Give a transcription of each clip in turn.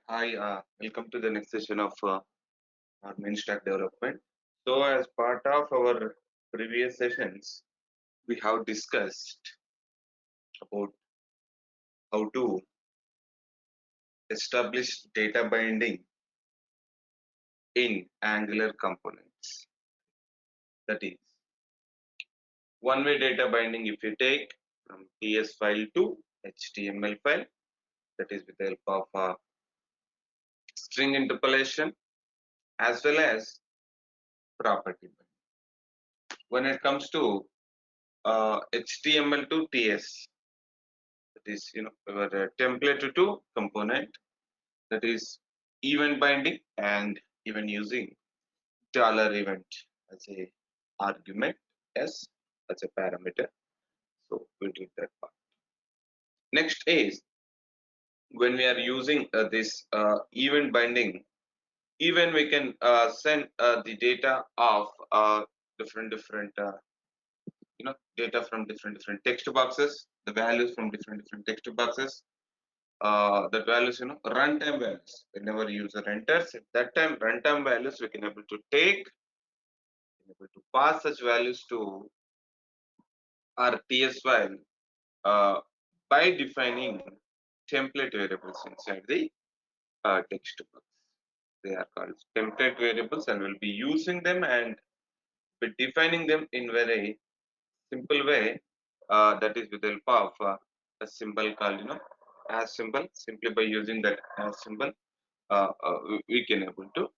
Hi, welcome to the next session of our main stack development. So, as part of our previous sessions, we have discussed about how to establish data binding in Angular components. That is, one-way data binding if you take from TS file to HTML file, that is with the help of string interpolation as well as property binding. When it comes to HTML to TS, that is our template to component, that is event binding and even using dollar event as a argument, s as a parameter. So we did that part. Next is when we are using this event binding, even we can send the data of different data from different text boxes, the values from different text boxes, that values, runtime values. Whenever user enters, at that time, runtime values we can able to take, able to pass such values to our TS file uh, by defining template variables inside the text box. They are called template variables, and we'll be using them and be defining them in very simple way. That is with the help of a symbol called as symbol. Simply by using that as symbol, we can able to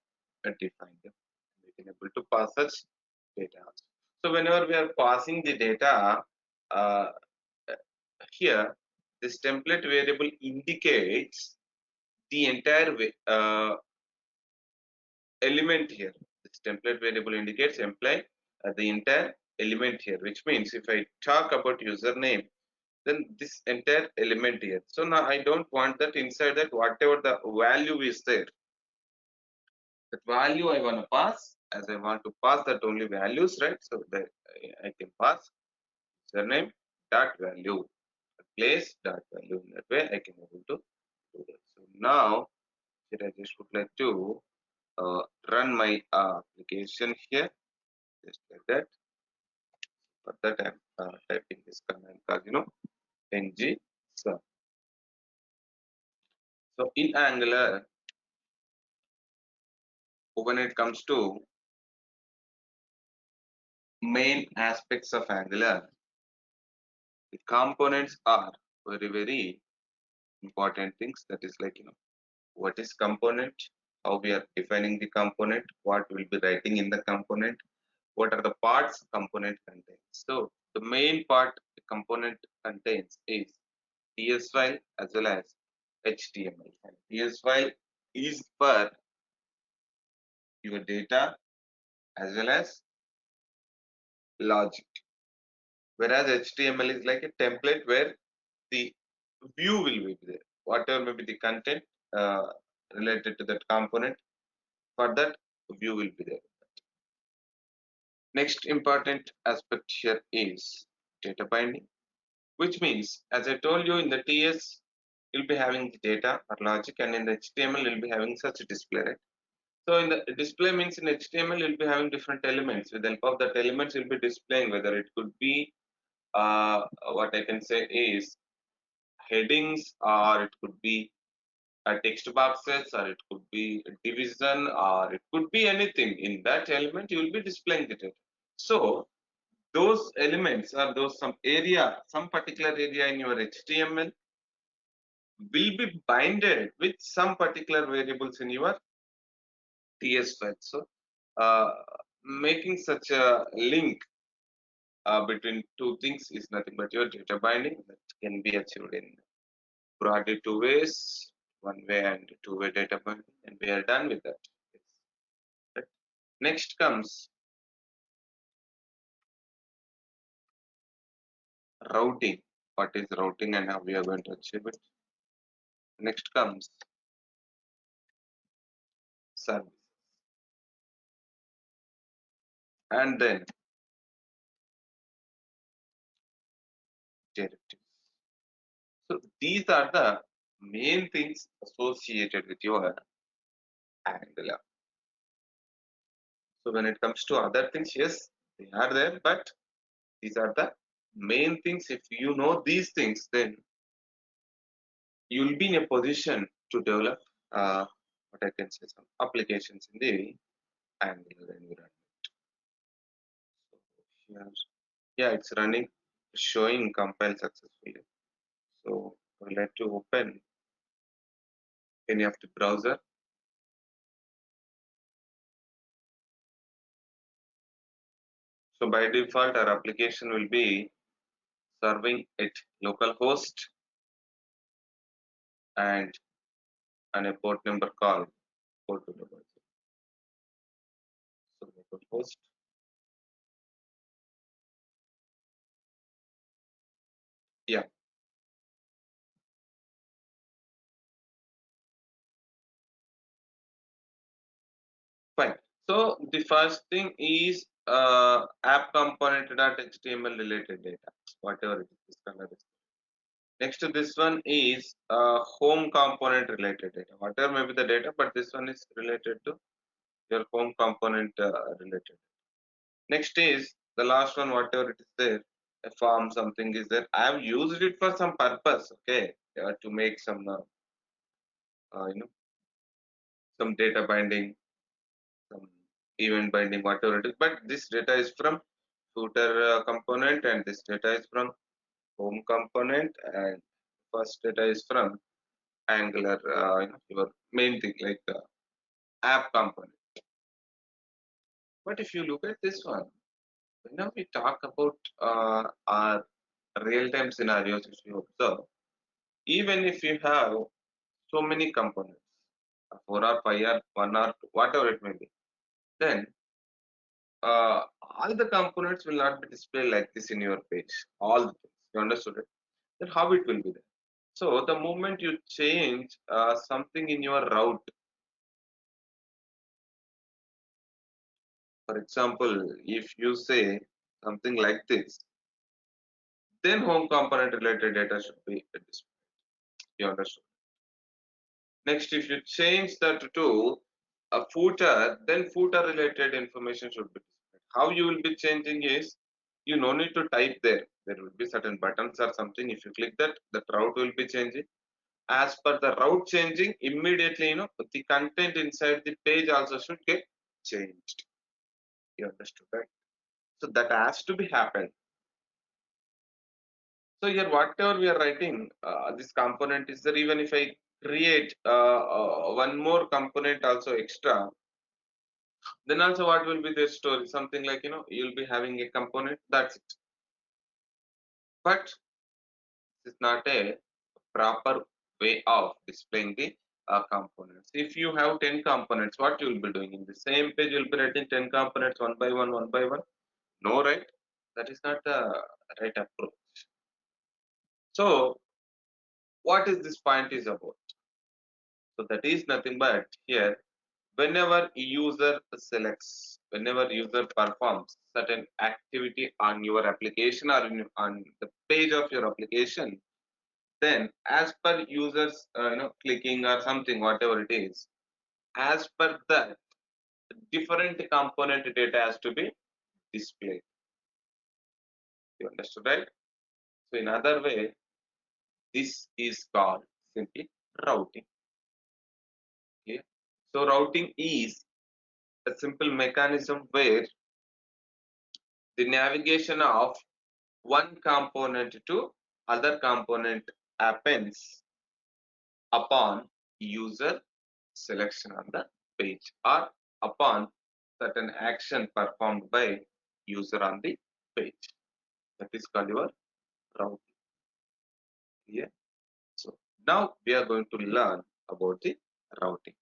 define them. We can able to pass such data. So whenever we are passing the data uh, here, this template variable indicates the entire element here. This template variable indicates the entire element here, which means if I talk about username, then this entire element here. So now I don't want that inside that whatever the value is there, that value I want to pass, as I want to pass that only values, right? So that I can pass surname dot value, place dot value. In that way I can able to do that. So now here I just would like to run my application here, just like that. For that I'm typing this command called ng sum. So in Angular, when it comes to main aspects of Angular, the components are very important things. That is like what is component, how we are defining the component, what we'll be writing in the component, what are the parts component contains. So the main part the component contains is TS file as well as HTML file. TS file is for your data as well as logic, whereas HTML is like a template where the view will be there. Whatever may be the content related to that component, for that view will be there. Next important aspect here is data binding, which means, as I told you, in the TS, you'll be having the data or logic, and in the HTML, you'll be having such a display, right? So in the display means in HTML, you'll be having different elements. With the help of that elements, you'll be displaying whether it could be what I can say is headings, or it could be text boxes, or it could be a division, or it could be anything. In that element, you will be displaying the data. So those elements or those some particular area in your HTML will be binded with some particular variables in your TS file. So making such a link between two things is nothing but your data binding that can be achieved in broadly two ways, one way and two-way data binding, and we are done with that. Right. Next comes routing. What is routing and how we are going to achieve it? Next comes service, and then directives. So these are the main things associated with your Angular. So when it comes to other things, yes, they are there, but these are the main things. If you know these things, then you will be in a position to develop what I can say, some applications in the Angular environment. So here, yeah, it's running, showing compile successfully. So I would like to open any of the browser. So by default, our application will be serving at localhost and a port number called 4200. So localhost, yeah, fine. So the first thing is app component.html related data, whatever it is, this color is. Next to this one is home component related data, whatever may be the data, but this one is related to your home component related. Next is the last one, whatever it is there, a form, something is there. I have used it for some purpose, okay, to make some, some data binding, some event binding, whatever it is. But this data is from footer component, and this data is from home component, and first data is from Angular, your main thing like app component. But if you look at this one, whenever we talk about our real-time scenarios, if you observe, even if you have so many components, 4 or 5 or 1 or 2, whatever it may be, then all the components will not be displayed like this in your page. All the things, you understood it? Then how it will be there? So the moment you change something in your route, for example, if you say something like this, then home component related data should be displayed. You understood? Next, if you change that to a footer, then footer related information should be displayed. How you will be changing is, you no need to type there. There will be certain buttons or something. If you click that, the route will be changing. As per the route changing, immediately, the content inside the page also should get changed. You understood, right? So that has to be happened. So here, whatever we are writing, this component is there. Even if I create one more component also extra, then also what will be the story? Something like, you'll be having a component, that's it. But it's not a proper way of displaying the components. If you have 10 components, what you will be doing? In the same page, you'll be writing 10 components one by one, one by one. No, right? That is not the right approach. So what is this point is about? So that is nothing but here, whenever user selects, whenever user performs certain activity on your application or on the page of your application, then as per users clicking or something, whatever it is, as per that, different component data has to be displayed. You understood, right? So in other way, this is called simply routing. Okay. So routing is a simple mechanism where the navigation of one component to other component happens upon user selection on the page or upon certain action performed by user on the page. That is called your routing. Yeah. So now we are going to learn about the routing.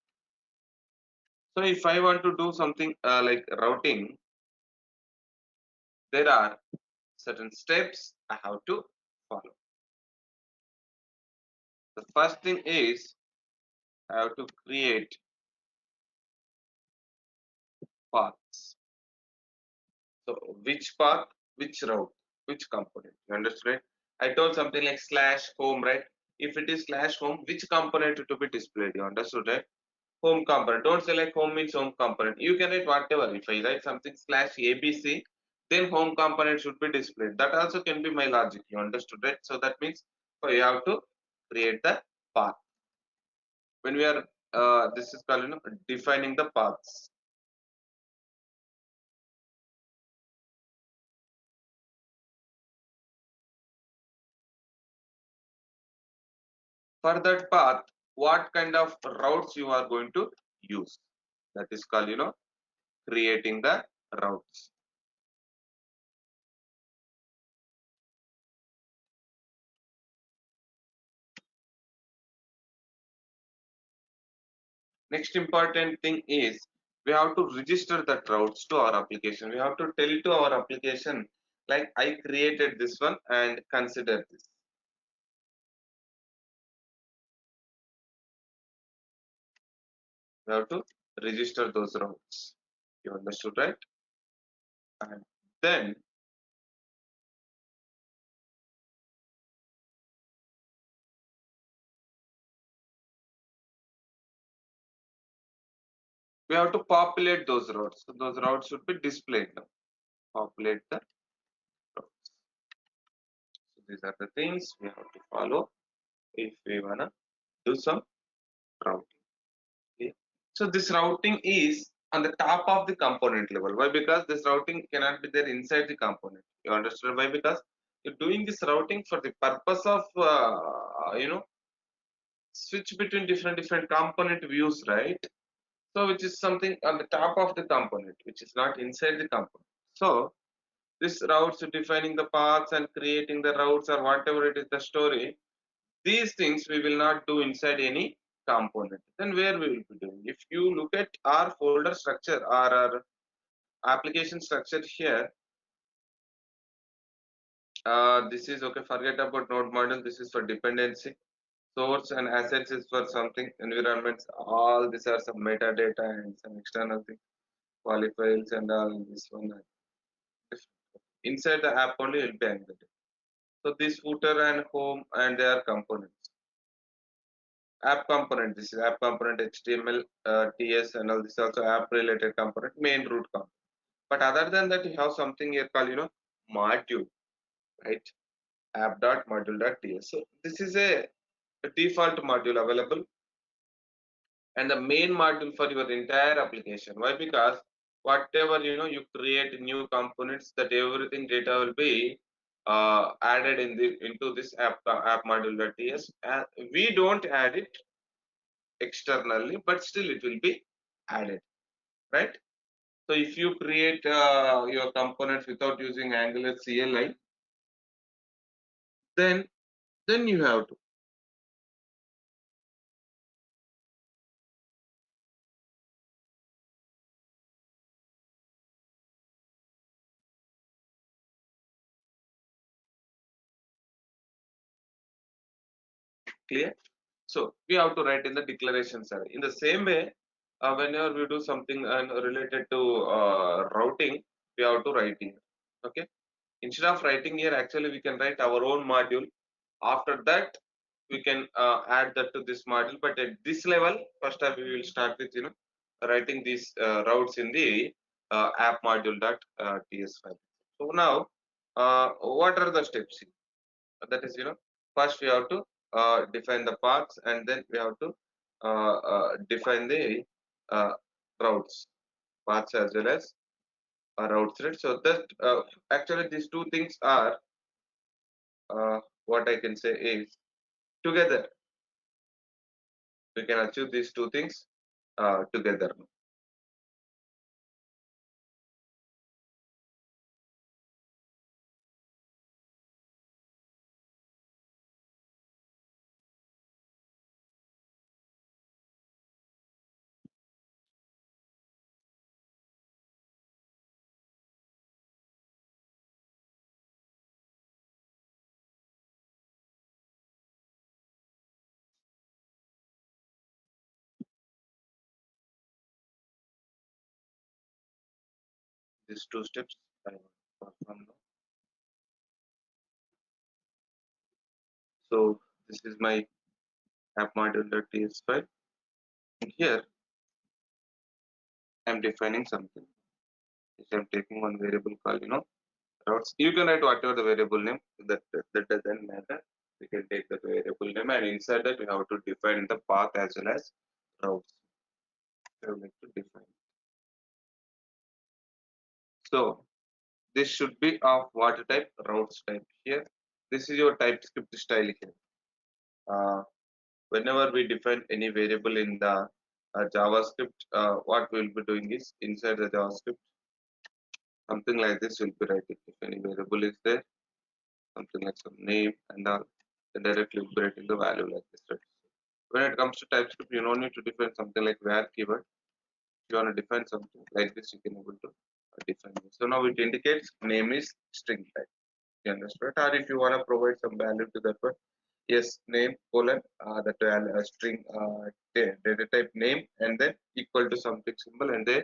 So if I want to do something like routing, there are certain steps I have to follow. The first thing is I have to create paths. So which path, which route, which component? You understand? I told something like slash home, right? if it is slash home, which component to be displayed. You understood, right? Home component. Don't say like home means home component. You can write whatever. If I write something slash ABC, then home component should be displayed. That also can be my logic. You understood, right? So that means so you have to create the path. When we are this is called defining the paths. For that path, what kind of routes you are going to use? That is called creating the routes. Next important thing is we have to register the routes to our application. We have to tell to our application like I created this one and consider this. We have to register those routes. You understood, right? And then we have to populate those routes. So those routes should be displayed now. Populate the routes. So these are the things we have to follow if we wanna do some routing. Okay. So this routing is on the top of the component level. Why? Because this routing cannot be there inside the component. You understand why? Because you're doing this routing for the purpose of switch between different component views, right? So which is something on the top of the component, which is not inside the component. So this routes defining the paths and creating the routes or whatever it is the story. These things we will not do inside any component. Then where we will be doing? If you look at our folder structure or our application structure here, this is okay. Forget about node model. This is for dependency. Source and assets is for something. Environments. All these are some metadata and some external things. Qualifiers and all this one. Inside the app only will be anchored. So this footer and home and their components. App component. This is app component HTML, TS, and all this also app related component. Main root component. But other than that, you have something here called module, right? App.module.ts. So this is a default module available and the main module for your entire application. Why? Because whatever you create new components, that everything data will be added into this app module.ts. And we don't add it externally, but still it will be added, right? So if you create your components without using Angular CLI, then you have to clear. So we have to write in the declaration array. In the same way, whenever we do something related to routing, we have to write here. Okay. Instead of writing here, actually we can write our own module. After that, we can add that to this module. But at this level, first time we will start with writing these routes in the app module.ts file. So now, what are the steps? That is first we have to define the paths and then we have to define the uh, routes paths as well as routes, right? So that actually these two things are what I can say is together we can achieve these two things together. These two steps I will perform now. So This is my app module.ts file. And here I'm defining something. If I'm taking one variable called, routes. You can write whatever the variable name, that doesn't matter. We can take the variable name, and inside that we have to define the path as well as routes. I would like to define. So this should be of what type? Routes type here. This is your TypeScript style here. Whenever we define any variable in the JavaScript, what we'll be doing is inside the JavaScript, something like this will be writing. If any variable is there, something like some name and all, then directly we'll be writing the value like this. Right? When it comes to TypeScript, you don't need to define something like var keyword. If you want to define something like this, you can able to define it. So now it indicates name is string type. You understand? Or if you want to provide some value to that one, yes, name colon that string data type name and then equal to something symbol, and then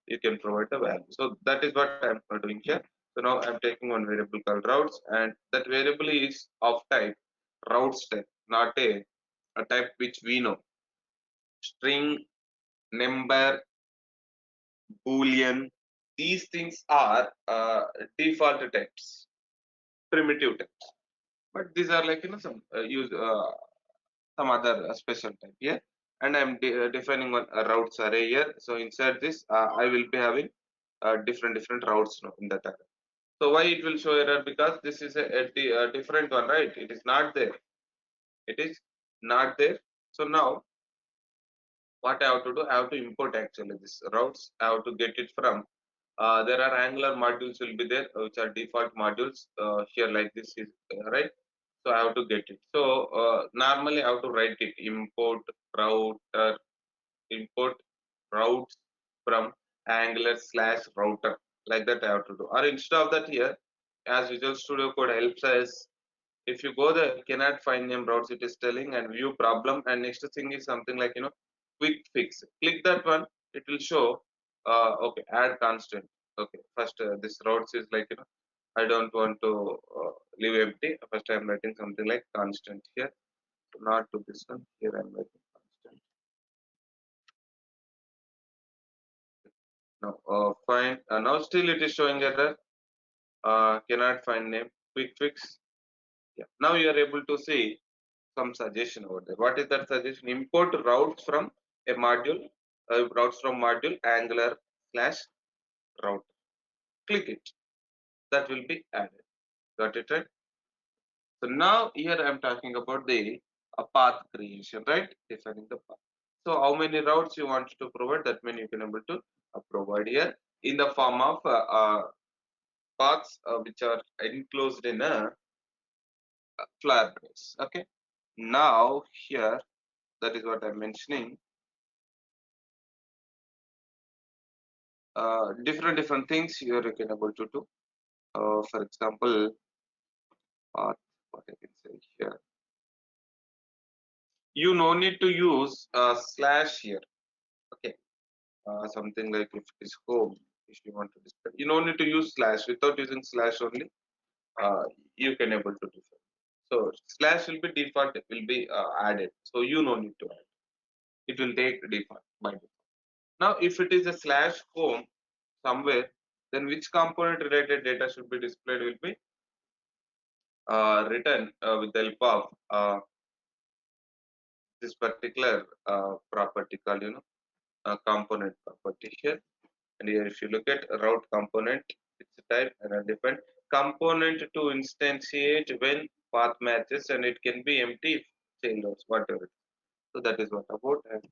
you can provide the value. So that is what I'm doing here. So now I'm taking one variable called routes, and that variable is of type routes type, not a type which we know. String, number, boolean, these things are default types, primitive types. But these are like some use some other special type here, and I'm defining one routes array here. So inside this I will be having different routes now in that array. So why it will show error? Because this is a different one, right? It is not there. It is not there. So now what I have to do, I have to import actually this routes. I have to get it from there are angular modules will be there, which are default modules here like this is right. So I have to get it. So normally I have to write it import router, import routes from angular slash router, like that I have to do. Or instead of that, here as Visual Studio Code helps us, if you go there, you cannot find name routes, it is telling, and view problem, and next thing is something like quick fix. Click that one, it will show okay, add constant. Okay, first this routes is like I don't want to leave empty. First I am writing something like constant here. So not to this one, here I am writing constant. Now fine, now still it is showing error, cannot find name, quick fix. Yeah, now you are able to see some suggestion over there. What is that suggestion? Import routes from a module, routes from module angular slash route. Click it. That will be added. Got it right? So now here I am talking about the path creation, right? Defining the path. So how many routes you want to provide? That many you can able to provide here in the form of paths which are enclosed in a flare brace. Okay. Now here that is what I'm mentioning. Different things here you can able to do. For example, what I can say here, you no need to use slash here. Okay, something like if it is home, if you want to display, you no need to use slash. Without using slash only, you can able to do. So slash will be default, it will be added. So you no need to add. It will take default by default. Now, if it is a slash home somewhere, then which component related data should be displayed will be written with the help of this particular property called component property here. And here if you look at route component, it's a type and a different component to instantiate when path matches, and it can be empty if child loads, whatever. So that is what about. And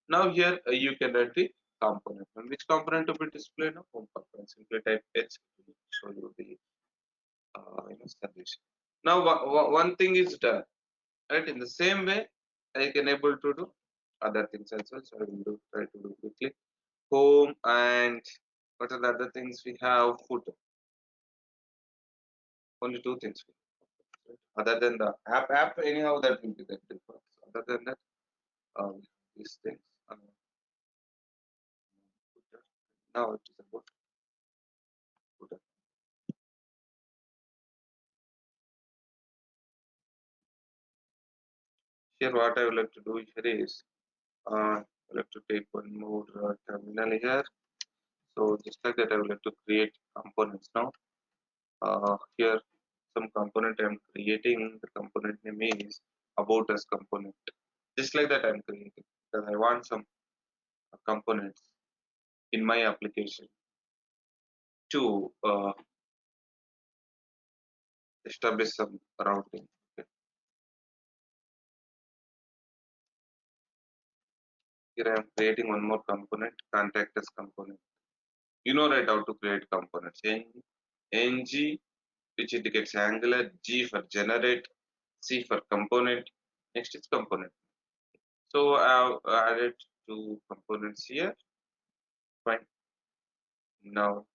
now here you can write the component, and which component to be displayed? No, home component. Simply type h to show you the solution. Now one thing is done. Right, in the same way I can able to do other things as well. So I will try to do quickly. Home, and what are the other things we have? Footer. Only two things we have, right? Other than the app anyhow that will be the default. Other than that, these things. Footer. Now it is about footer. Here what I would like to do here is I would like to take one more terminal here. So just like that I would like to create components now. Here some component I am creating. The component name is about us component. Just like that I am creating because I want some components in my application to establish some routing. Okay. Here I am creating one more component, contact us component. You know right how to create components. Ng, which indicates Angular, G for generate, C for component. Next is component. So I've added two components here. Fine. Now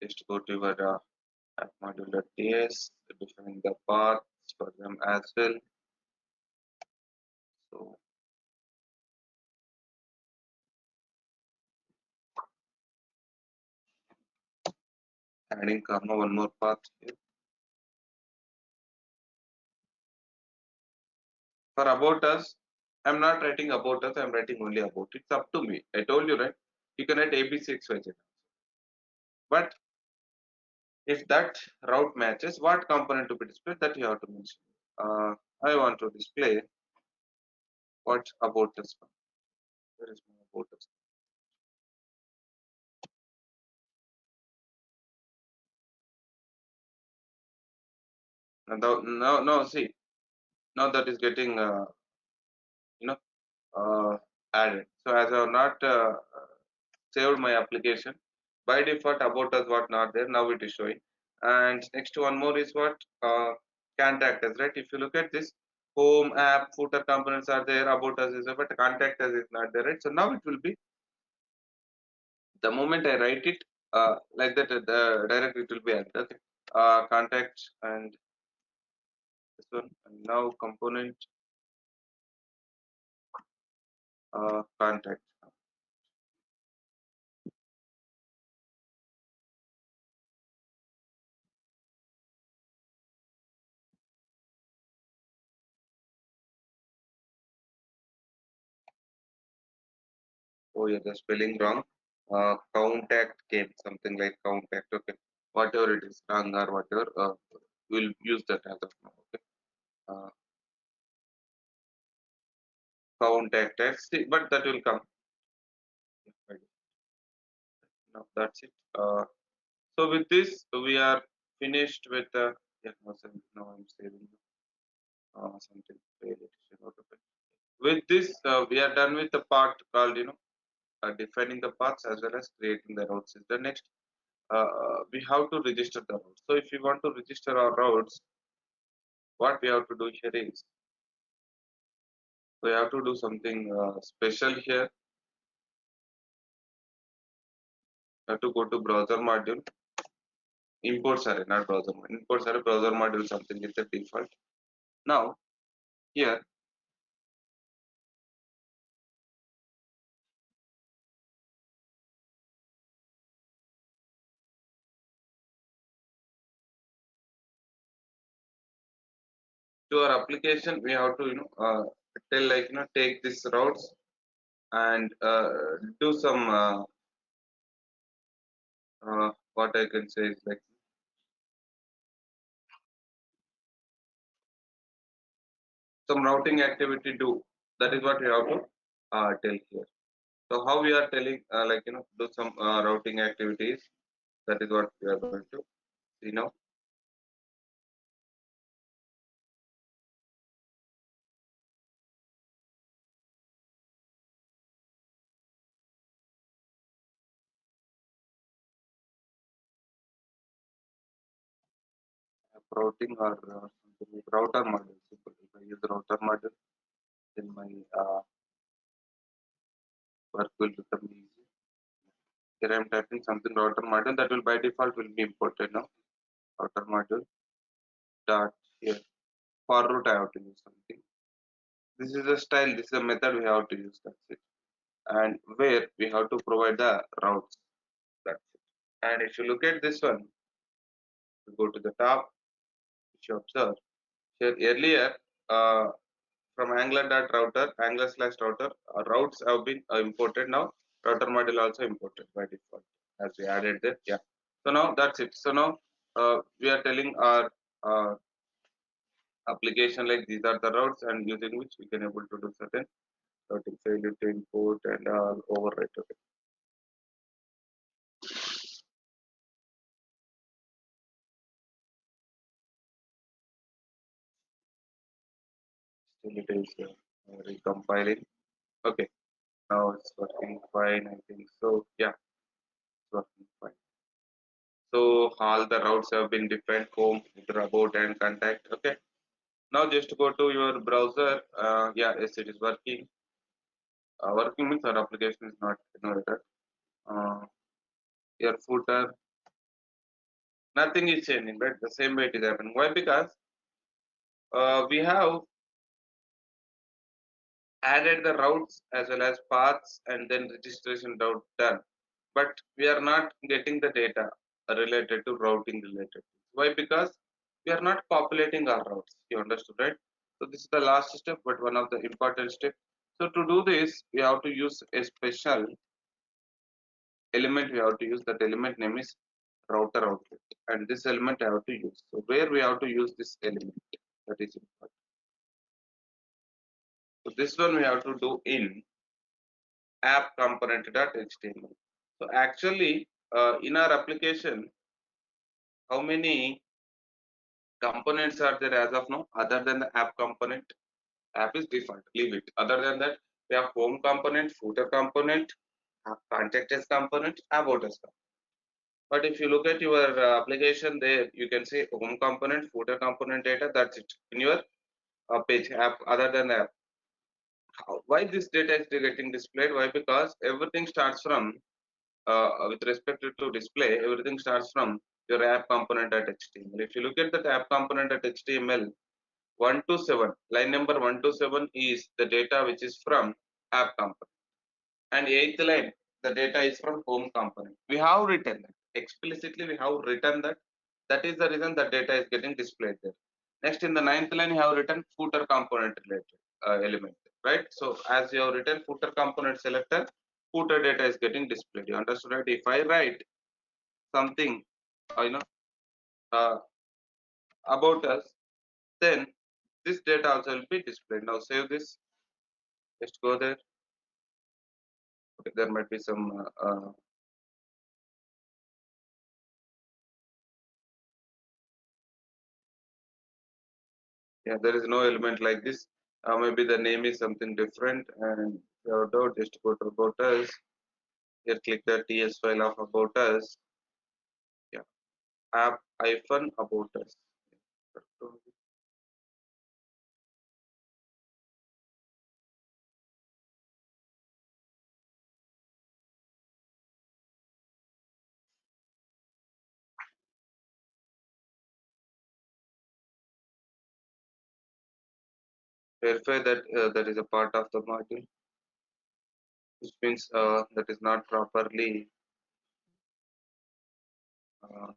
just go to your app module.ts, define the paths for them as well. So adding comma one more path here. For about us, I'm not writing about us, I'm writing only about. It's up to me. I told you, right? You can write ABC XYZ. But if that route matches, what component to be displayed, that you have to mention. I want to display what about us. Where is my about us? Now, see, now that is getting, you know, added. So as I have not saved my application, by default about us what not there, now it is showing. And next one more is what contact us, right? If you look at this, home, app, footer components are there, about us is there, but contact us is not there, right? So now it will be, the moment I write it like that, directly it will be added. Okay. Contact and this one, and now component contact. Oh yeah, the spelling wrong. Contact came something like contact. Okay, whatever it is, wrong or whatever, we'll use that as of now. Okay, contact text, but that will come. Now that's it. So with this, we are finished with the. Yeah, now I'm saving something. With this, we are done with the part called defining the paths as well as creating the routes. Is the next. We have to register the routes. So if you want to register our routes, what we have to do here is we have to do something special here. We have to go to browser module, imports array, not browser module. Imports array, browser module, something is the default. Now here to our application, we have to tell like take this routes and do some what I can say is like some routing activity do. That is what we have to tell here. So how we are telling do some routing activities. That is what we are going to see now. Routing or something like router module. Simple. If I use router module, then my work will become easy. Here I am typing something router module that will by default will be imported now. Router module dot here. For route I have to use something. This is a style. This is a method we have to use. That's it. And where we have to provide the routes. That's it. And if you look at this one, you go to the top. If you observe, Here earlier, from angular/router, routes have been imported. Now router module also imported by default as we added there. Yeah. So now that's it. So now we are telling our application like these are the routes and using which we can able to do certain routing failure to import and overwrite. Okay. Still it is recompiling. Okay. Now it's working fine. I think so. Yeah, it's working fine. So all the routes have been defined: home, about, and contact. Okay. Now just go to your browser. Yeah, yes, it is working. Working means our application is not error. Uh, your footer, nothing is changing, right? The same way it is happening. Why? Because we have added the routes as well as paths and then registration route done, but we are not getting the data related to routing related. Why? Because we are not populating our routes. You understood, right? So this is the last step, but one of the important steps. So to do this, we have to use a special element. We have to use that element name is router outlet, and this element I have to use. So where we have to use this element, that is important. So this one we have to do in app component.html. So actually, in our application, how many components are there as of now other than the app component? App is default, leave it. Other than that, we have home component, footer component, app contact us component, about us component. But if you look at your application there, you can say home component, footer component data, that's it in your page app. Other than that, why this data is getting displayed? Why? Because everything starts from with respect to display, everything starts from your app component.html. If you look at that app component.html, 1 to 7, line number 1 to 7 is the data which is from app component, and eighth line the data is from home component. We have written that explicitly. We have written that. That is the reason the data is getting displayed there. Next, in the ninth line, you have written footer component related element, right? So as you have written footer component selector, footer data is getting displayed. You understood, right? If I write something, you know, uh, about us, then this data also will be displayed. Now save this. Just go there. Okay, there might be some yeah, there is no element like this. Maybe the name is something different, and just go to about us. Here click the ts file of about us. Yeah, app hyphen about us. Verify that that is a part of the module, which means that is not properly uh,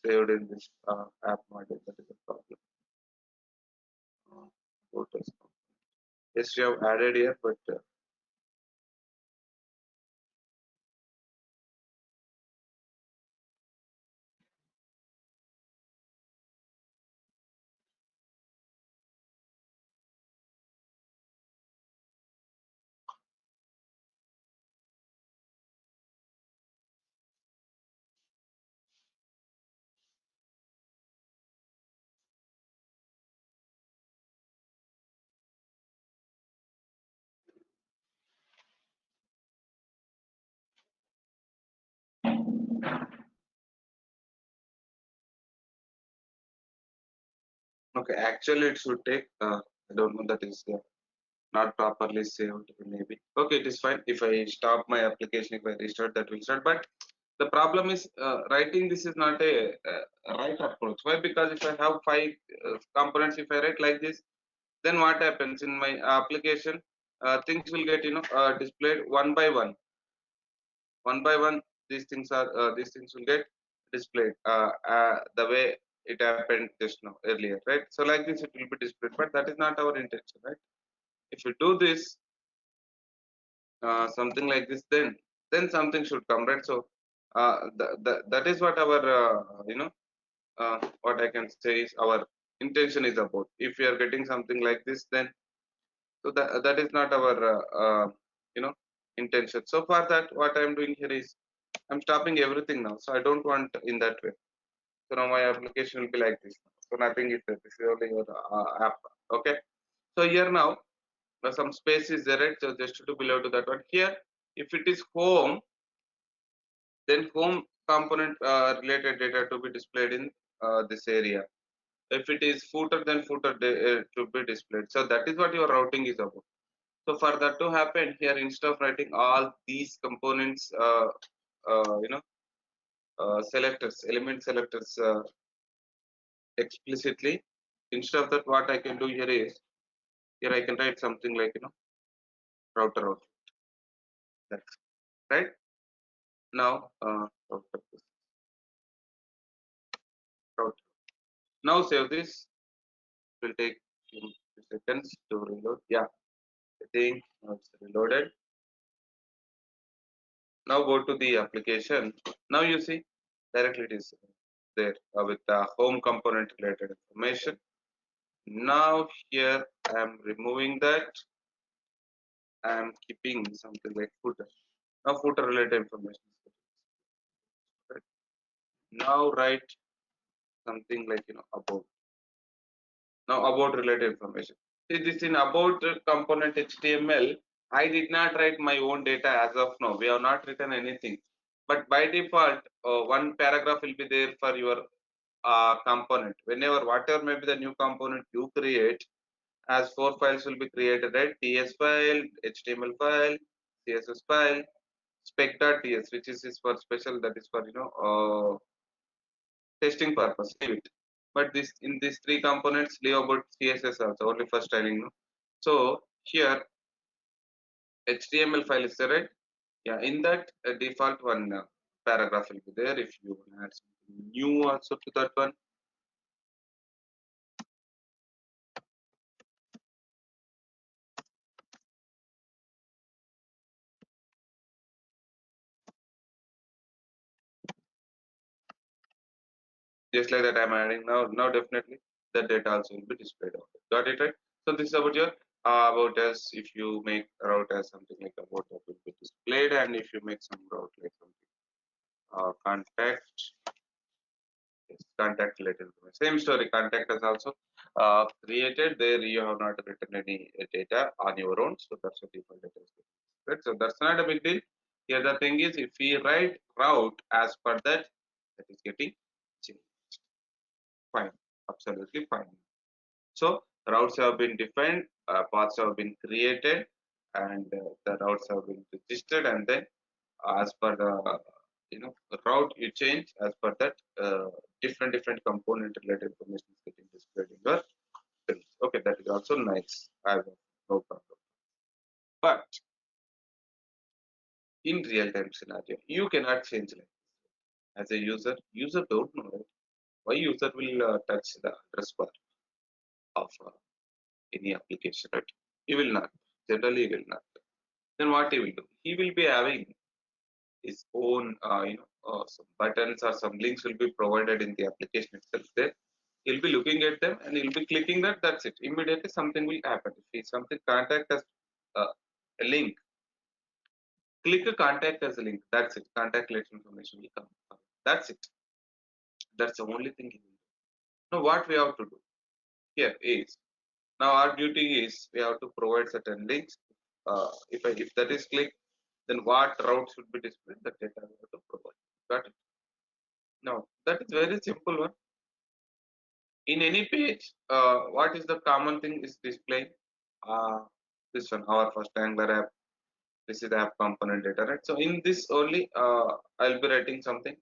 saved in this app module. That is a problem. About us. Yes, we have added here, but okay. Actually, it should take. I don't know, that is not properly saved. Maybe okay. It is fine. If I stop my application, if I restart, that will start. But the problem is writing this is not a right approach. Why? Because if I have five components, if I write like this, then what happens in my application? Things will get displayed one by one. One by one, these things will get displayed the way. it happened just now earlier, right? So like this it will be displayed, but that is not our intention, right? If you do this something like this, then something should come, right? So that is what our what I can say is our intention is about. If we are getting something like this, then so that is not our you know intention. So for that, what I am doing here is I'm stopping everything now. So I don't want in that way. So now my application will be like this. So nothing is there. This is only your app. Okay. So here now some space is there, right? So just to below to that one here. If it is home, then home component related data to be displayed in this area. If it is footer, then footer to be displayed. So that is what your routing is about. So for that to happen here, instead of writing all these components, selectors, element selectors explicitly, instead of that, what I can do here is here I can write something like router out. That's right. Now router, router. Now save this. It will take few seconds to reload. Yeah, I think now it's reloaded. Now go to the application. Now you see directly it is there with the home component related information. Now here I am removing that. I am keeping something like footer. Now footer related information. Right. Now write something like about. Now about related information. See this in about component HTML. I did not write my own data as of now. We have not written anything. But by default, one paragraph will be there for your component. Whenever whatever may be the new component you create, as 4 files will be created, right? TS file, HTML file, CSS file, spec.ts, which is for special, that is for testing purpose. Leave it. But this in these three components, leave about CSS also only for styling. No? So here HTML file is there, right? Yeah, in that default one paragraph will be there. If you want to add something new also to that one, just like that I'm adding now. Now definitely the data also will be displayed. Okay. Got it, right? So this is about your about us. If you make route as something like about that will be displayed, and if you make some route like something contact, yes, contact related information. Same story. Contact is also created there. You have not written any data on your own, so that's the default data. Right. So that's not a big deal. Here the thing is, if we write route as per that, that is getting changed. Fine, absolutely fine. So routes have been defined, paths have been created, and the routes have been registered, and then as per the route you change as per that different component related information is getting displayed in your fields. Okay, that is also nice. I have no problem. But in real time scenario, you cannot change like this. As a user don't know, right? Why user will touch the address bar of any application, right? He will not. Generally, he will not. Then what he will do? He will be having his own, some buttons or some links will be provided in the application itself. There, he'll be looking at them and he'll be clicking that. That's it. Immediately, something will happen. If he something contact as a link, click a contact as a link. That's it. Contact related information will come. That's it. That's the only thing he will do. Now, what we have to do here is now our duty is we have to provide certain links. If that is clicked, then what route should be displayed? The data we have to provide. Got it? Now that is very simple one. In any page, what is the common thing is displaying? Uh, this one, our first Angular app. This is the app component data, right? So in this only, I'll be writing something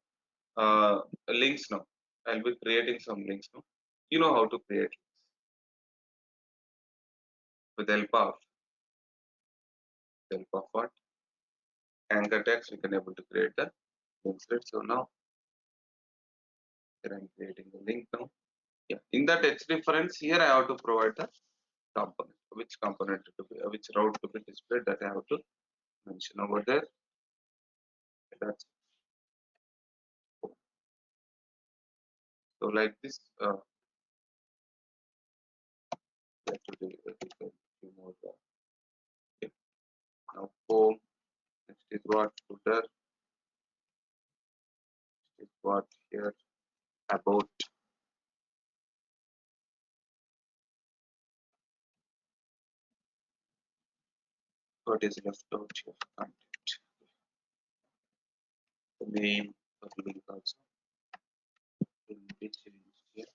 links now. I'll be creating some links now. You know how to create with the help of what? Anchor text. We can able to create the links, right? So now Here I'm creating the link now. Yeah, in that H reference here I have to provide the component, which component to be, which route to be displayed, that I have to mention over there. That's so like this. We have to do remove the. Okay. Now home. Next is what footer. Next is what here about. What is left out here? Content. The name of the link also will be changed here.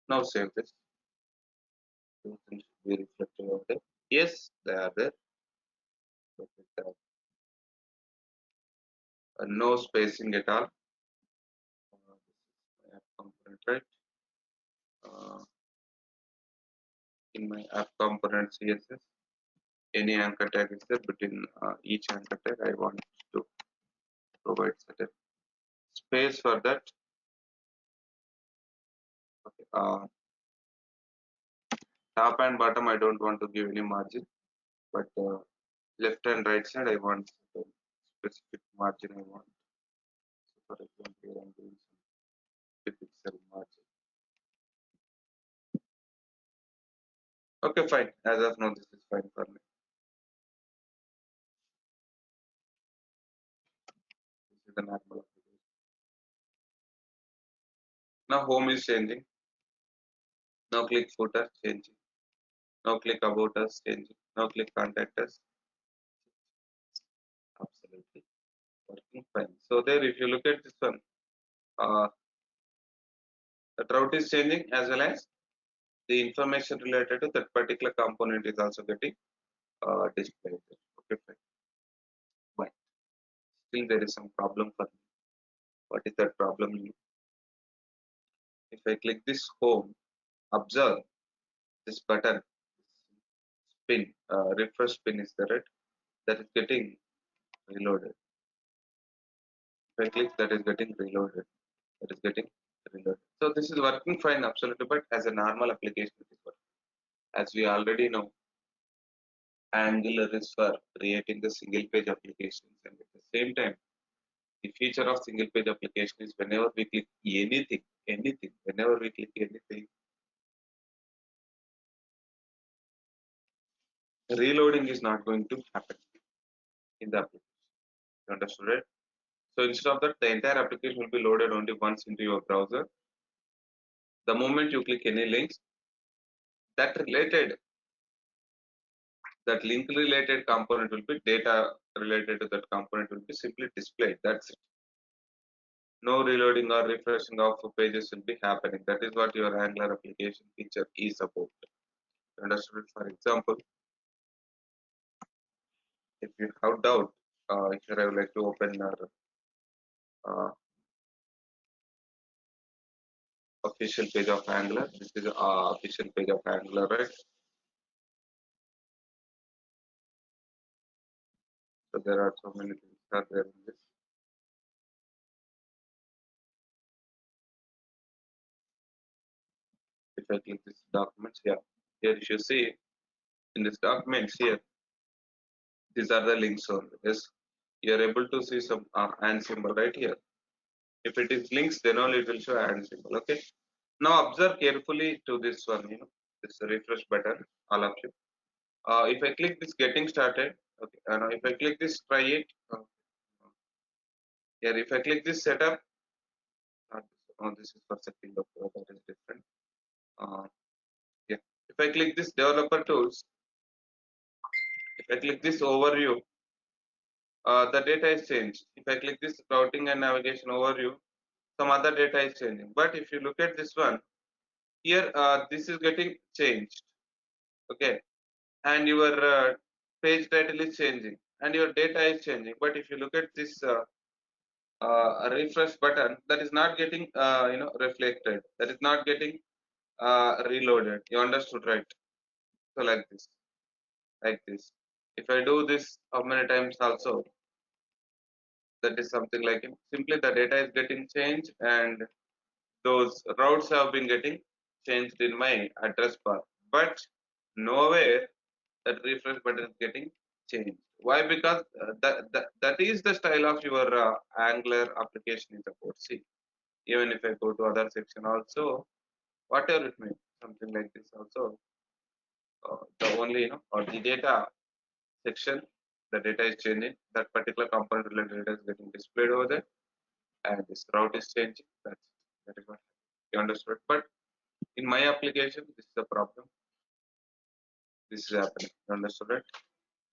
Now save this. Those things should be reflected over there. Yes, they are there. But with, no spacing at all. This is my app component, right? In my app component CSS, any anchor tag is there, but in each anchor tag, I want to provide certain space for that. Okay. Top and bottom, I don't want to give any margin, but left and right side, I want a specific margin. I want. So for example, here I'm doing some pixel margin. Okay, fine. As of now, this is fine for me. This is the normal application. Now home is changing. Now click footer changing. Now click about us changing. Now click contact us. Absolutely working fine. So there, if you look at this one, uh, the route is changing as well as the information related to that particular component is also getting displayed. Okay, fine. But still there is some problem for me. What is that problem? If I click this home, observe this button, spin, refresh spin is there, right? That is getting reloaded. If I click, that is getting reloaded. That is getting reloaded. So this is working fine, absolutely, but as a normal application, it is working. As we already know, Angular is for creating the single page applications, and at the same time, the feature of single page application is whenever we click anything, whenever we click anything, reloading is not going to happen in the application. You understood, right? So instead of that, the entire application will be loaded only once into your browser. The moment you click any links, that related, that link related component will be data related to that component will be simply displayed. That's it. No reloading or refreshing of pages will be happening. That is what your Angular application feature is about. Understood? For example, if you have doubt, here I would like to open our official page of Angular. This is official page of Angular, right? So there are so many things are there in this. If I click this documents, yeah, here if you see in this documents here, these are the links only. Yes, you are able to see some and symbol right here. If it is links, then only it will show and symbol. Okay. Now observe carefully to this one, this refresh button, all of you. If I click this getting started, okay, and if I click this try it, here if I click this setup, this is for setting up, that is different. Yeah, if I click this developer tools, if I click this overview, the data is changed. If I click this routing and navigation overview, some other data is changing. But if you look at this one, here this is getting changed. Okay, and your page title is changing and your data is changing. But if you look at this refresh button, that is not getting reflected. That is not getting reloaded. You understood, right? So like this, like this. If I do this how many times also, that is something like simply the data is getting changed and those routes have been getting changed in my address bar. But nowhere that refresh button is getting changed. Why? Because that is the style of your Angular application is about. See, even if I go to other section also, whatever it may, something like this also, the only or the data section, the data is changing. That particular component related data is getting displayed over there, and this route is changing. That is what you understood. But in my application, this is the problem. This is happening. You understood it?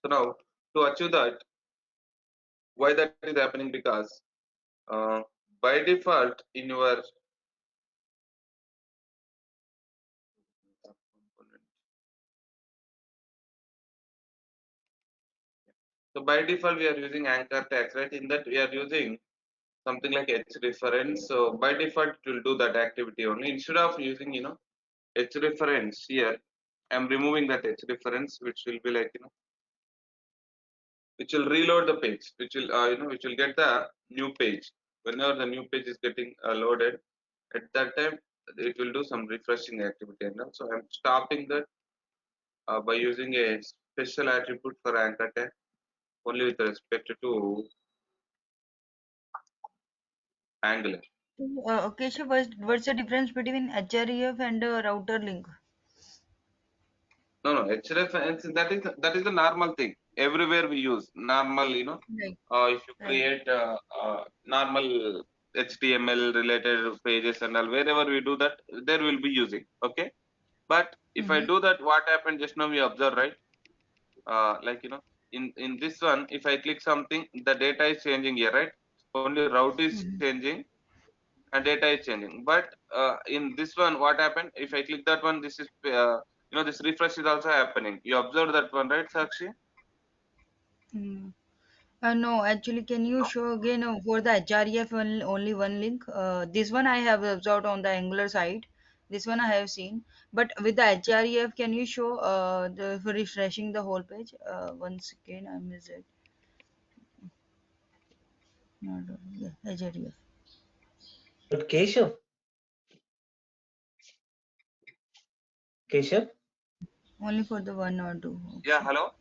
So now to achieve that, why that is happening? Because uh, by default in your so by default we are using anchor tags, right? In that we are using something like h reference. So by default it will do that activity only. Instead of using h reference here, I'm removing that h reference, which will be like which will reload the page, which will which will get the new page. Whenever the new page is getting loaded, at that time it will do some refreshing activity. And so I'm stopping that by using a special attribute for anchor tag only with respect to Angular. Okay, so what's the difference between href and router link? No, no, href that is the normal thing. Everywhere we use normal, Right, if you right. create normal HTML related pages and all, wherever we do that, there will be using. Okay, but if I Mm-hmm. do that, what happened just now? We observe, right? Like in this one, if I click something, the data is changing here, right? Only route is Mm-hmm. changing and data is changing. But in this one, what happened? If I click that one, this is this refresh is also happening. You observe that one, right, Sakshi? Mm. No, actually, can you show again for the href only one link? This one I have observed on the Angular side. This one I have seen. But with the href, can you show the for refreshing the whole page? Once again, I missed it. No, no, yeah, href. But Keshav, Only for the one or two Yeah, option. hello.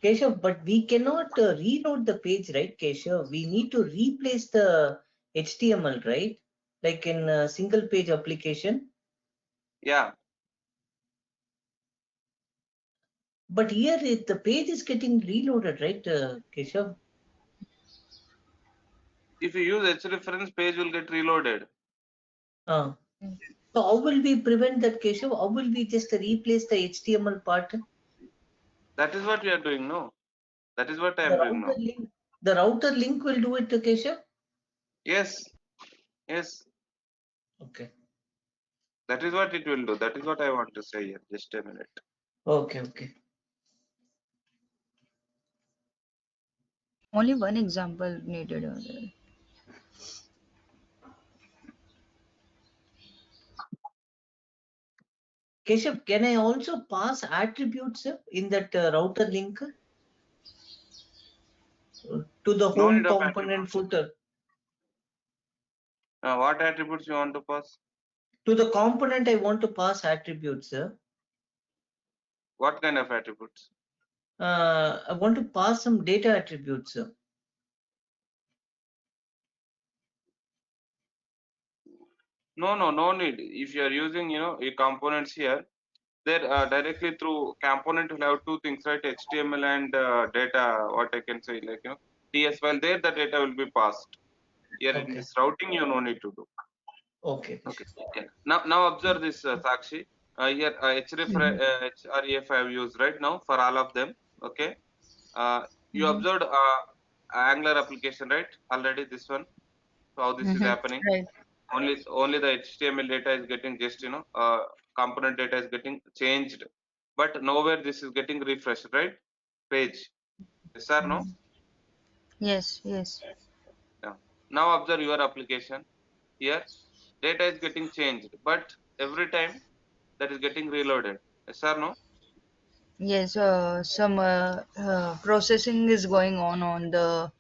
Keshav, but we cannot reload the page, right, Keshav? We need to replace the HTML, right? Like in a single page application. Yeah, But here the page is getting reloaded, right, Keshav? if you use H reference, page will get reloaded. Uh, Mm. so how will we prevent that, Keshav? How will we just replace the HTML part? That is what we are doing. No, that is what I The am doing router now. link, the router link will do it, Keshav? Yes, yes, Okay. that is what it will do. That is what I want to say here. Just a minute. Okay, okay. Only one example needed. Keshav, can I also pass attributes in that router link to the No home need of component attributes. footer? What attributes you want to pass? To the component, I want to pass attributes. What kind of attributes? I want to pass some data attributes. No, no, no need. If you are using, your components here, there directly through component will have two things, right? HTML and data. What I can say, like TS file. There, the data will be passed. Here in Okay, this routing, you no need to do. okay, Okay. Keshav. Yeah. Now observe this, Sakshi. Here Mhm. href I have used right now for all of them. Okay. You Mhm. observed Angular application, right? Already this one. So how this is Mhm. happening? Right. Only the HTML data is getting just component data is getting changed, but nowhere this is getting refreshed, right? Page. Yes or no? Yes, yes. Yeah. Now observe your application here. data is getting changed, but every time that is getting reloaded. Yes or no? Yes, some processing is going on the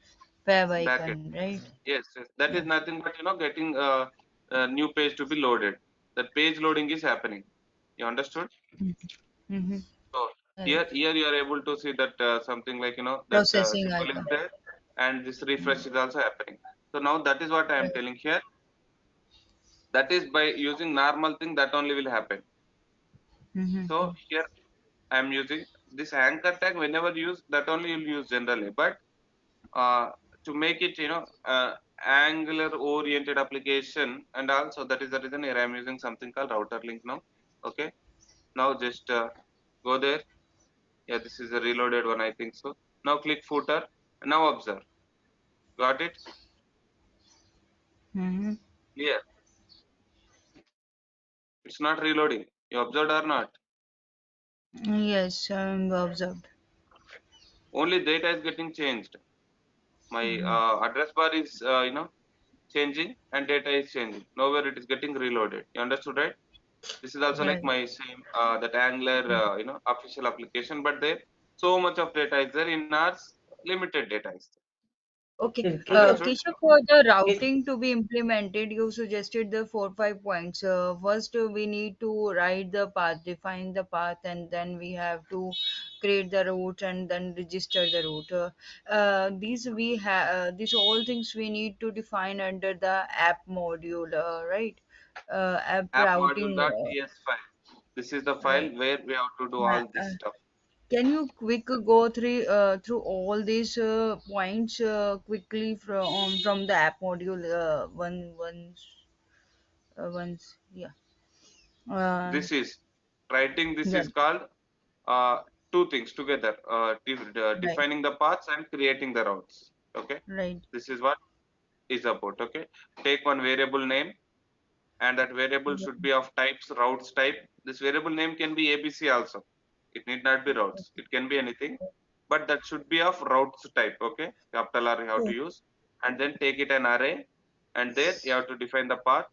web Backend. icon, right? Yes, yes. That Yeah. is nothing but getting a new page to be loaded. That page loading is happening. You understood? Mm-hmm. So Right. here you are able to see that something like that Processing symbol is icon. there, and this refresh is also happening. So now that is what I am Right. telling here. That is by using normal thing that only will happen. Mm-hmm. So here I am using this anchor tag whenever use that only you'll use generally, but uh, to make it angular oriented application, and also that is the reason here I am using something called router link now. Okay, now just go there. Yeah, this is a reloaded one, I think so. Now click footer. Now observe. Got it? Mm-hmm. Clear. It's not reloading. You observed or not? Yes, I'm observed. Only data is getting changed. My Mm-hmm. address bar is changing and data is changing. Nowhere it is getting reloaded. You understood, right? This is also like Right. my same that Angular official application, but there so much of data is there. In ours, limited data is there. Okay. Keshav, Understood? Keshav, for the Ke- routing to be implemented, you suggested the 4 5 points. First, we need to write the path, define the path, and then we have to create the route and then register the route. These all things we need to define under the app module, right? App App routing. module.ts file. This is the file Right. where we have to do Uh, all this uh, stuff. can you quick go through all these points quickly from the app module once yeah uh, This is writing. This yeah is called uh, two things together: right defining the paths and creating the routes. Okay, right this is what is about. Okay, take one variable name, and that variable yeah, should be of types routes type. This variable name can be ABC also. It need not be routes. It can be anything, but that should be of routes type. Okay, capital R you have to oh, use, and then take it an array, and there you have to define the path.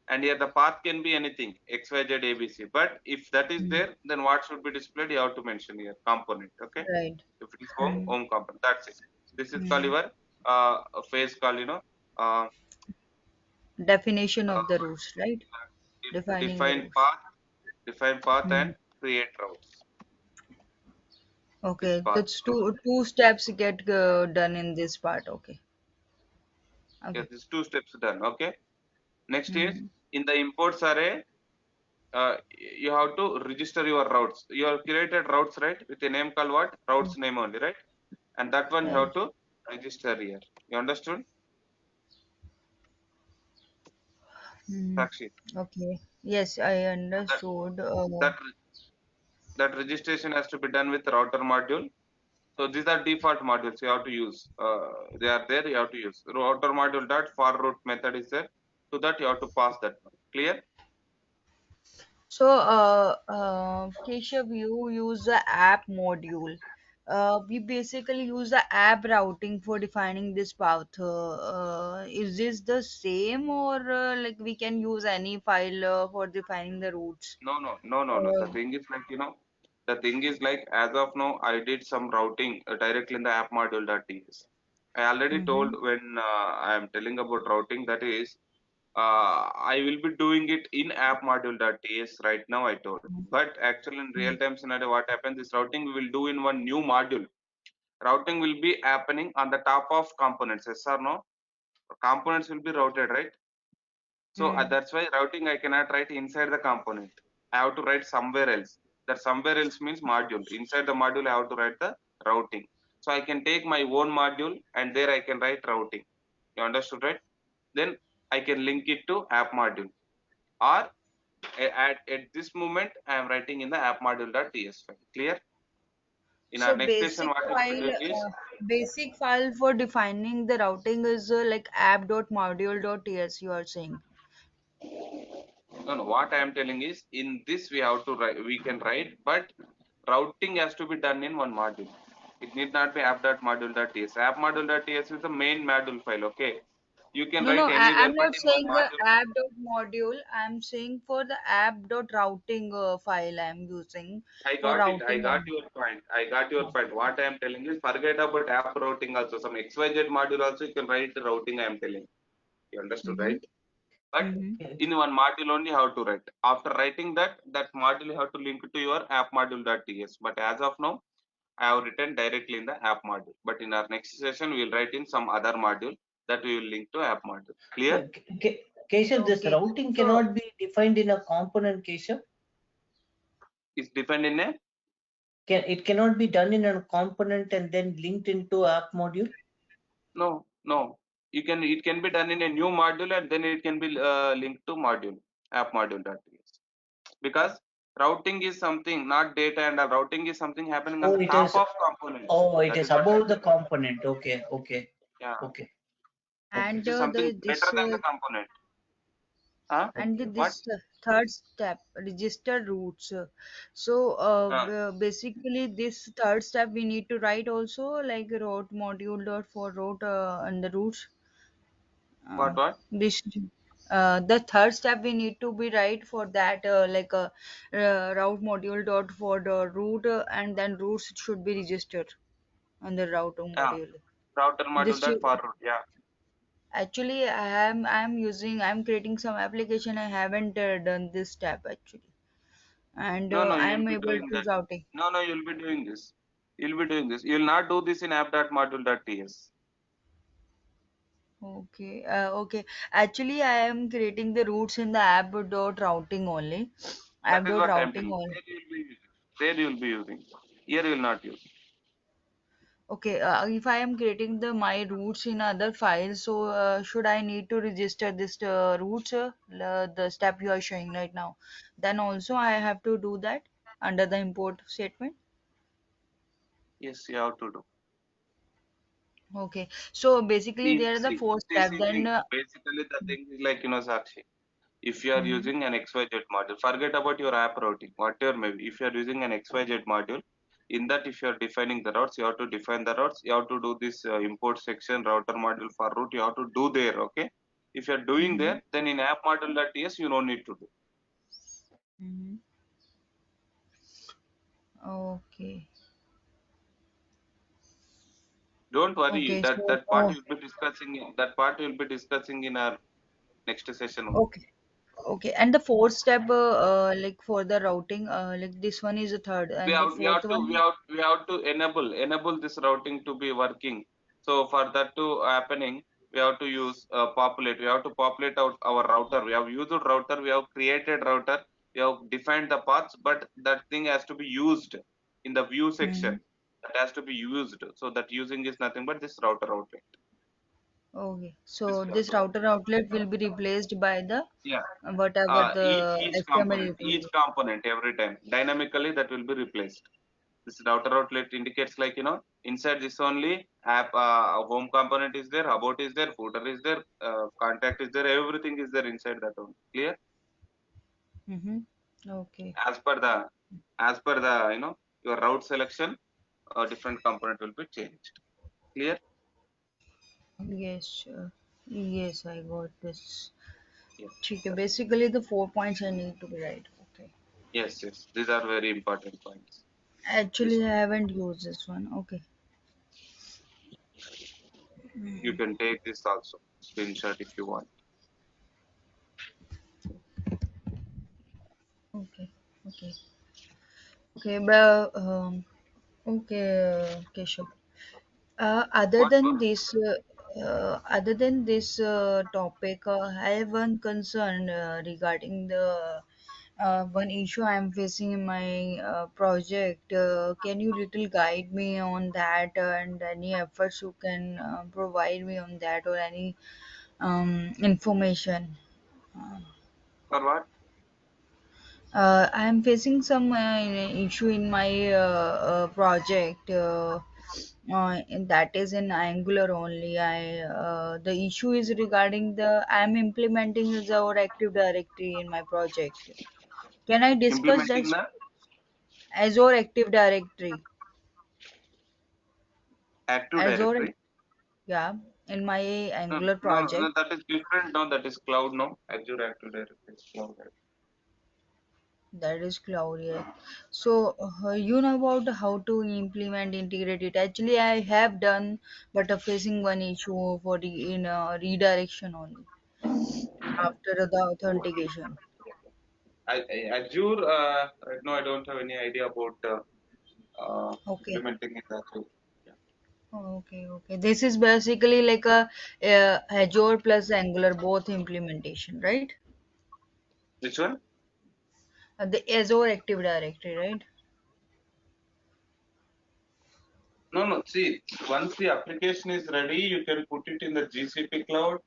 And here the path can be anything X Y Z ABC. But if that is mm, there, then what should be displayed? You have to mention here component. Okay, right if it is mm, home component. That's it. This is called mm. your phase called uh, Definition of the uh, routes, right? Defining the define routes. path, Mm. and create routes. This Okay, path. that's two steps get done in this part. Okay, Yes, okay. these two steps done. Okay. Next is Mm. in the imports array, you have to register your routes. You have created routes, right? With a name called what? Routes name only, right? And that one you Right. have to register here. You understood? Mm. Sakshi. Okay. Yes, I That understood. that that registration has to be done with router module. So these are default modules you have to use. They are there. You have to use router module dot for route method is there. So that you have to pass that one. Clear? So, Keshav, you use the app module. We basically use the app routing for defining this path. Is this the same, or like we can use any file for defining the routes? No. Uh, The thing is like, the thing is like as of now, I did some routing directly in the app module.ts. I already mm-hmm, told when I am telling about routing that is, I will be doing it in app module.ts right now, I told. But actually in real time scenario, what happens is routing we will do in one new module. Routing will be happening on the top of components. Yes or no? Components will be routed, right? So mm, that's why routing I cannot write inside the component. I have to write somewhere else. That somewhere else means module. Inside the module, I have to write the routing. So I can take my own module and there I can write routing. You understood, right? Then I can link it to app module. Or at this moment, I am writing in the app module.ts file. Clear? In our So next session, what we'll be doing is basic file for defining the routing is like app.module.ts. You are saying. no. What I am telling is in this we have to write. We can write, but routing has to be done in one module. It need not be app.module.ts. App module.ts is the main module file. Okay. You can No, no, write anywhere, I'm but not in one saying the module. app dot module. I'm saying for the app dot routing file I'm using I for got it. I routing got on. your point. I got your point. What I am telling is forget about app routing also. Some XYZ module also you can write the routing I am telling. You understood, Mm-hmm. right? But Mm-hmm. Okay. in one module only how to write. After writing that, that module you have to link to your app module.ts. But as of now, I have written directly in the app module. But in our next session, we will write in some other module that we will link to app module. Clear? Keshav, this Okay. routing So cannot be defined in a component, Keshav. Is defined in a It cannot be done in a component and then linked into app module. no, no. You can it can be done in a new module and then it can be linked to module app module.ts. Because routing is something not data, and routing is something happening on Oh, the it top is. of components. Oh, it That is is what I'm above the telling. component. Okay, okay, Yeah, okay, okay. and it is something the better this than the component. Huh? and Okay, What? this third step register routes. So Uh, basically this third step we need to write also like route module dot for route and the routes. what? What? This the third step we need to be right for that route module dot for the route and then routes should be registered on the routing Yeah, module. router module This that should, forward. Yeah. actually I'm creating some application. I haven't done this step actually, and No, no, you'll I'm be able doing to that. routing. No, no, you'll be doing this. You'll be doing this. You'll not do this in app.module.ts. Okay, okay. Actually, I am creating the routes in the app dot routing only. That App is dot what I'm routing telling. only. There you'll be using. There you'll be using. Here you'll not use. Okay, if I am creating the my routes in other files, so should I need to register this routes, the step you are showing right now? Then also I have to do that under the import statement. Yes, you have to do. Okay, so basically See, there are the see, four see, steps. see, Then, see. Basically, the thing is like, Sakshi, if you are mm-hmm, using an XYZ module, forget about your app routing, whatever maybe. If you are using an XYZ module, in that, if you are defining the routes, you have to define the routes. You have to do this import section router module for route. You have to do there, okay? If you are doing mm-hmm, there, then in app module.ts, you don't need to do. mm-hmm. Okay, Don't worry, okay. that So, that part you'll be discussing. That part you'll be discussing in our next session only. okay. Okay, and the fourth step, like for the routing, like this one is the third, we and the have we fourth have to one. we have we have to enable this routing to be working. So for that to happening, we have to use populate. We have to populate out our router. We have used router. We have created router. We have defined the paths, but that thing has to be used in the view section. Hmm. That has to be used. So that using is nothing but this router outlet. Okay, This so class this outlet. router outlet will be replaced by the Yeah. whatever Each the each HTML component, it will each be. component every time dynamically that will be replaced. This router outlet indicates like inside this only app home component is there, about is there, footer is there, contact is there, everything is there inside that one. Clear? Mm-hmm. Okay. As per the your route selection, a different component will be changed. Clear? Yes. Yes, I got this. Yes. Okay. That's it. Basically, the 4 points I need to be right. Okay. Yes, yes. These are very important points. This Actually, I haven't used this one. Okay. you can take this also screenshot if you want. Okay. Okay. Okay. But okay, Keshav. What? What? Other than this topic, I have one concern regarding the one issue I'm facing in my project. Can you little guide me on that and any efforts you can provide me on that or any information? For what? I'm facing some issue in my project. And that is in Angular only. The issue is regarding the I'm implementing our Active Directory in my project. Can I discuss Implementing that the Azure Active Directory? Active Azure, Directory. Yeah, in my No, Angular no, no, project. that is different. No, that is cloud. No, Azure Active Directory is cloud. That is cloud, yeah. So you know about how to implement integrate it. Actually, I have done, but facing one issue for the in redirection only after the authentication. Azure, right now I don't have any idea about Okay. implementing in Azure. Yeah. Okay, okay. This is basically like a Azure plus Angular both implementation, right? Which one? The Azure Active Directory, right? No, no. See, once the application is ready, you can put it in the GCP cloud,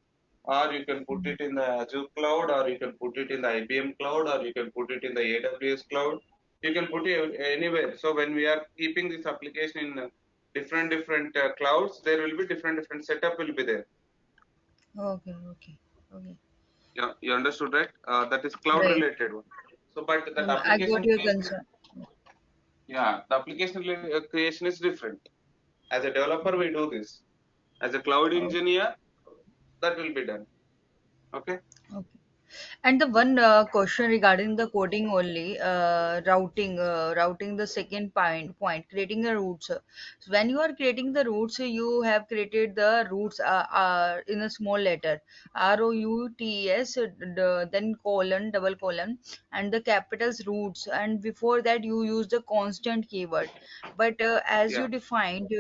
or you can put Mhm. it in the Azure cloud, or you can put it in the IBM cloud, or you can put it in the AWS cloud. You can put it anywhere. So when we are keeping this application in different clouds, there will be different setup will be there. Okay, okay, okay. Yeah, you understood, right? That is cloud Right. related one. So, but that I got application your creation, concern. yeah, the application creation is different. As a developer, we do this. As a cloud Oh, engineer, that will be done. Okay. okay. And the one question regarding the coding only, routing the second point, creating the routes. So when you are creating the routes, you have created the routes in a small letter, ROUTES, then colon, double colon, and the capitals roots. And before that, you use the constant keyword. But Yeah. as you defined,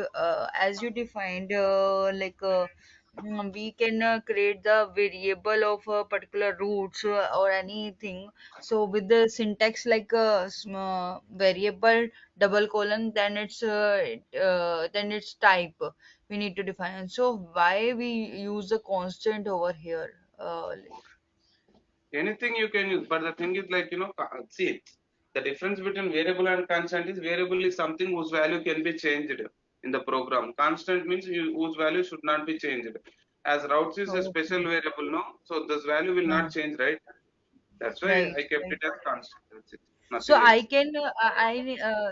we can create the variable of a particular roots or anything. So with the syntax like variable double colon, then it's type we need to define. So why we use the constant over here? Anything you can use, but the thing is like see, the difference between variable and constant is variable is something whose value can be changed in the program. Constant means whose value should not be changed. As routes is a special Okay. variable, no, so this value will not change, right? That's why Right, I kept right. it as constant. That's it. So Nothing I else. can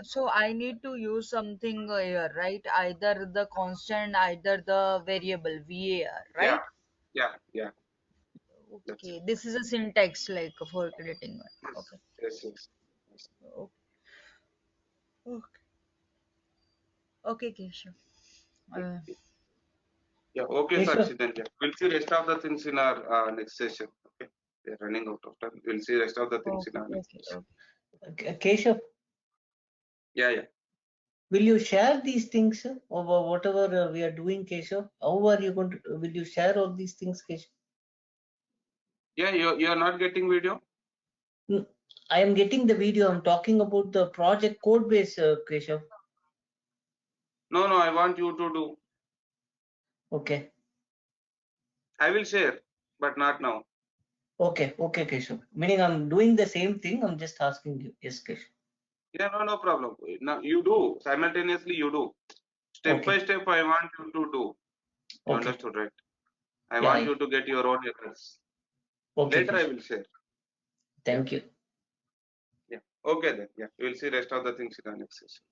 so I need to use something here, right? Either the constant, either the variable var, Yeah, right? yeah, yeah. That's it. Okay, this is a syntax like for creating one. Yes, Okay. yes, yes. Yes. Okay. Okay. Okay, Keshav. Uh, Yeah, okay, Keshav, Sakshi, then yeah. We'll see rest of the things in our next session. Okay. We're running out of time. We'll see rest of the things in okay, our next okay, session. okay. Keshav, Yeah, yeah. will you share these things over whatever we are doing, Keshav? How are you going to, will you share all these things, Keshav? Yeah, you're not getting video? Mm, I am getting the video. I'm talking about the project code base, Keshav. No, no, I want you to do. Okay. I will share, but not now. Okay, okay, Keshav. Meaning I'm doing the same thing. I'm just asking you. Yes, Keshav. Yeah, no, no problem. Now you do. Simultaneously you do. Step by Okay, step I want you to do. You okay. understood, right? I Yeah, want you to get your own errors. okay, Later I Keshav. will share. Yeah, Thank you. yeah. Okay then. Yeah. We'll see rest of the things in the next session.